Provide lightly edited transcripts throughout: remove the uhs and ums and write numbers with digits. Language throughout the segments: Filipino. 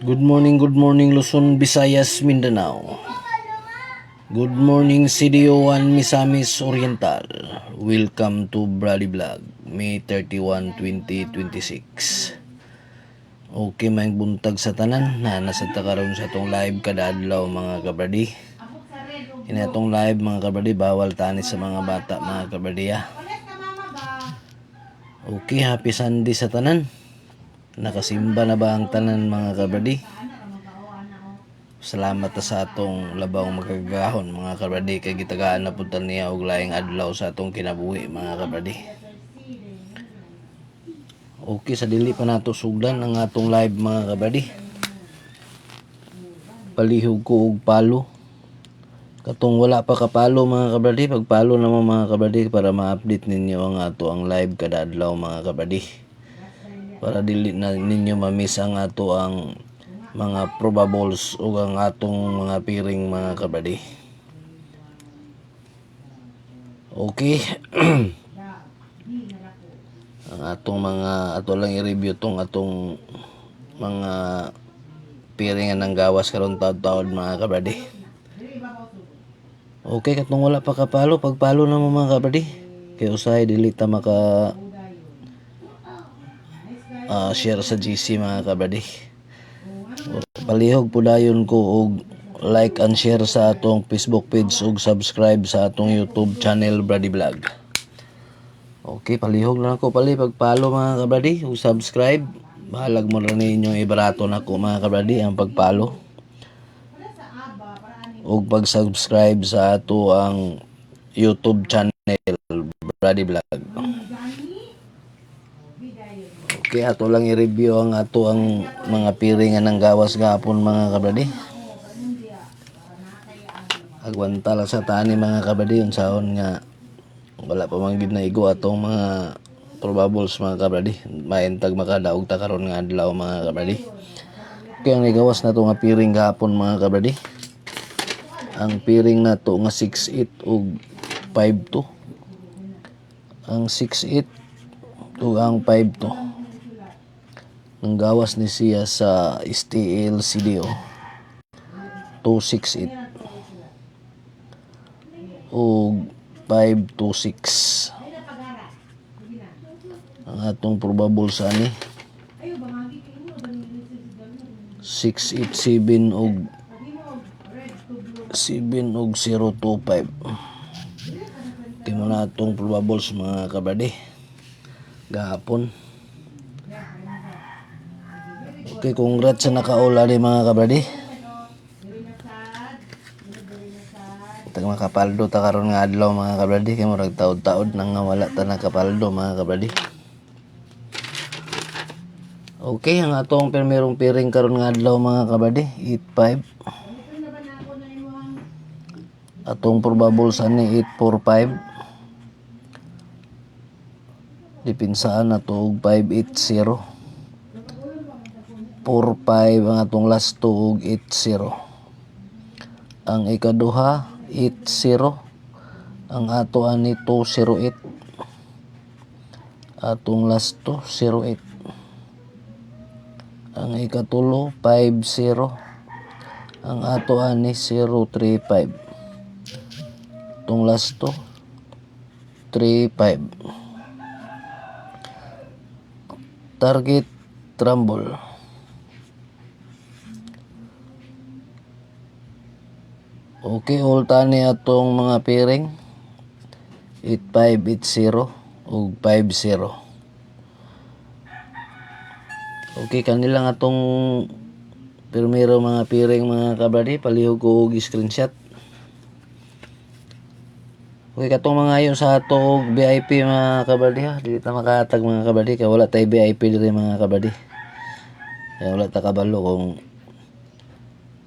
Good morning Luzon, Visayas, Mindanao. Good morning CDO 1 Misamis Oriental. Welcome to Brady Vlog, May 31, 2026. Okay, may buntag sa tanan na nasa takaroon sa itong live kada adlaw mga kabradi. Inatong live mga kabradi, bawal tani sa mga bata mga kabradi. Okay, happy Sunday sa tanan. Nakasimba na ba ang tanan mga kabradi? Salamat sa atong labawng magagahon mga kabradi, kay gitagaan na punta niya og laing adlaw sa atong kinabuhi mga kabradi. Okay, sa dili pa nato sugdan ang atong live mga kabradi. Palihog ko og palo. Katong wala pa kapalo mga kabradi, pagpalo naman mga kabradi para ma-update ninyo ang ato ang live kada adlaw mga kabradi. Para dili na ninyo ma-miss ang ato ang mga probables o ang atong mga piring mga kabradi. Okay. Ang atong mga ato lang i-review tong atong mga piringan ng gawas karon taud-taud mga kabradi. Okay, katong wala pa kapalo, pagpalo na mga kabradi. Kay usahay dili ta maka share sa GC mga kabradi. Palihog po dayon ko og like and share sa atong Facebook page ug subscribe sa atong YouTube channel Brady Vlog. Okay, palihog lang ko pagpalo mga kabradi ug subscribe. Bahalag mo rin ninyong ibarato na ko mga kabradi ang pagpalo ug pag-subscribe sa ato ang YouTube channel Brady Vlog. Okay, ato lang i-review ang ato ang mga piringan ng gawas gapon mga kabradi. Agwanta lang sa tani mga kabradi, unsaon nga wala pa man gid naigo atong mga probables mga kabradi. Maentag makadaog ta karon nga adlaw mga kabradi. Okay, ang igawas na to nga piring gapon mga kabradi. Ang piring na to nga 6'8 ug 5'2. Ang 6'8 ug ang 5'2. Ang gawas ni siya sa STL CDO 268 o 526. Ang atong probable sa ani 687 og 7 og 025. Timo na atong probables mga kabradi gahapon. Okay, congrats sa nakaula ni mga kabradi. Tag makapaldo ta karon nga adlaw mga kabradi, kay murag taud-taud nang wala ta nakapaldo mga kabradi. Okay, ang atong primerong piring karon nga adlaw mga kabradi 85. Atong probable sa ni 845. Dipinsaan na to og 580. 4-5 ang atong last tuog 8-0. Ang ikaduha 8-0. Ang ato ani 2-0-8. Atong last to 0-8. Ang ikatulo 5-0. Ang ato ani 0-3-5. Atong last to 3-5. Target Rumble. Okay, all tani atong mga piring 8580 ug 50. Okay, kanilang atong primero mga piring mga kabradi, palihog ko og screenshot. Okay, katong mga ayon sa atong VIP mga kabradi ha, dili ta makatag mga kabradi kay wala tay VIP diri mga kabradi. Kaya wala ta kabalo kung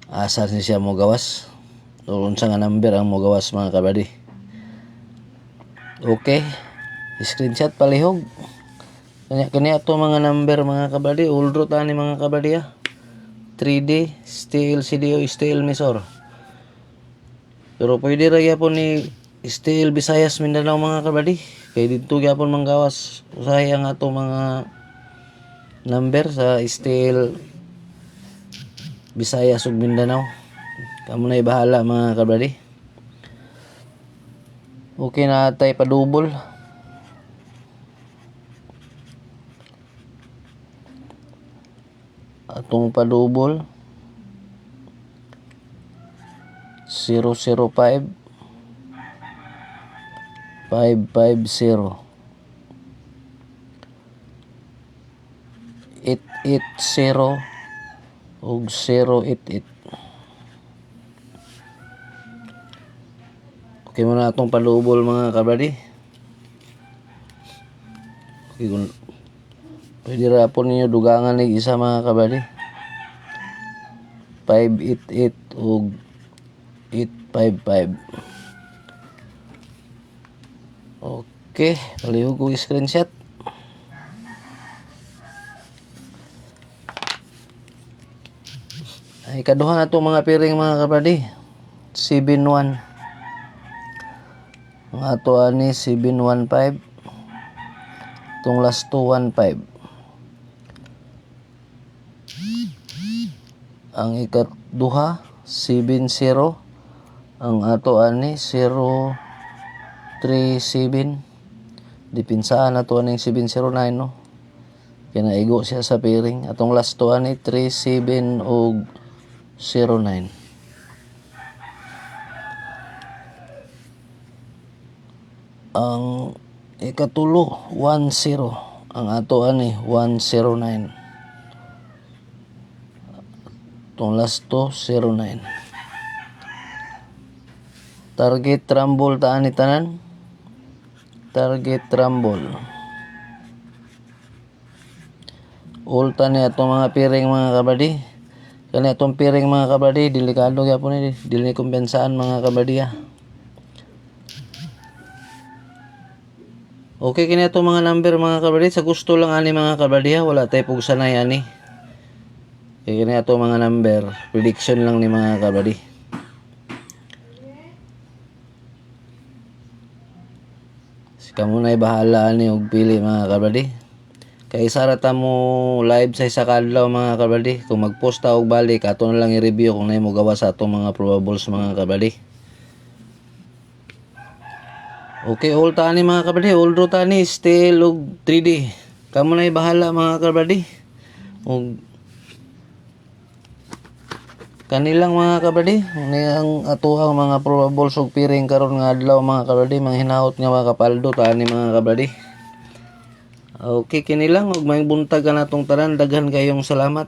asa siya mo gawas. O unsa nga number ang mo gawas mga kabradi. Okay, screenshot palihog. Kanya ato mga number mga kabradi, uldro ta ni mga kabradi ha. 3D, steel CDO, steel misor. Pero pwede ra gyapon ni still Visayas Mindanao mga kabady. Kay dito gyapon manggawas usahay ang ato mga number sa still Visayas ug Mindanao. Kamo na bahala mga kabady. Okay na tay padubol. Atong padubol 005 550 880 ug 088. Okay mo na atong palubol mga kabady. Okay, kung pwede rapon ninyo dugangan ng isa mga kabady. 588 ug 855. Okay, palihog ko screenshot. Ay kaduha na itong mga piring mga kabady. 7-1. Ang ato ani 715. Itong last 215. Ang ikaduha 70. Ang ato ani 037. Dipinsaan na to aning 709 no. Kinaigo siya sa piring. Atong last to ani 37 og 09. Ang ikatulo 10. Ang ato ani 109. Itong last to 09. Target rumble taan ni tanan. Target rumble. Ulta ni atong mga piring mga kabady. Kani atong piring mga kabady, delikado gyapon ni, dili ni kumpensaan mga kabady. Okay kini atong mga number mga kabady, sa gusto lang ani mga kabady, wala tay pug sanay ani. Kini atong mga number, prediction lang ni mga kabady. Kamu na bahala ni og pili mga kabady. Kay sara ta mo live sa isa ka adlaw mga kabady. Kung mag-post ta og balik ato na lang i-review kung nay mo gawa sa atong mga probables mga kabady. Okay, all ta ni mga kabady, all draw ta ni still og 3D. Kamu na bahala mga kabady. Og kanilang mga kabady, ni ang atuhang mga probables og piring karon nga adlaw mga kabady, manghinahot nga mga kapaldo ta ni mga kabady. Okay kini lang ug may buntag ka natong tanan, daghan kayong salamat.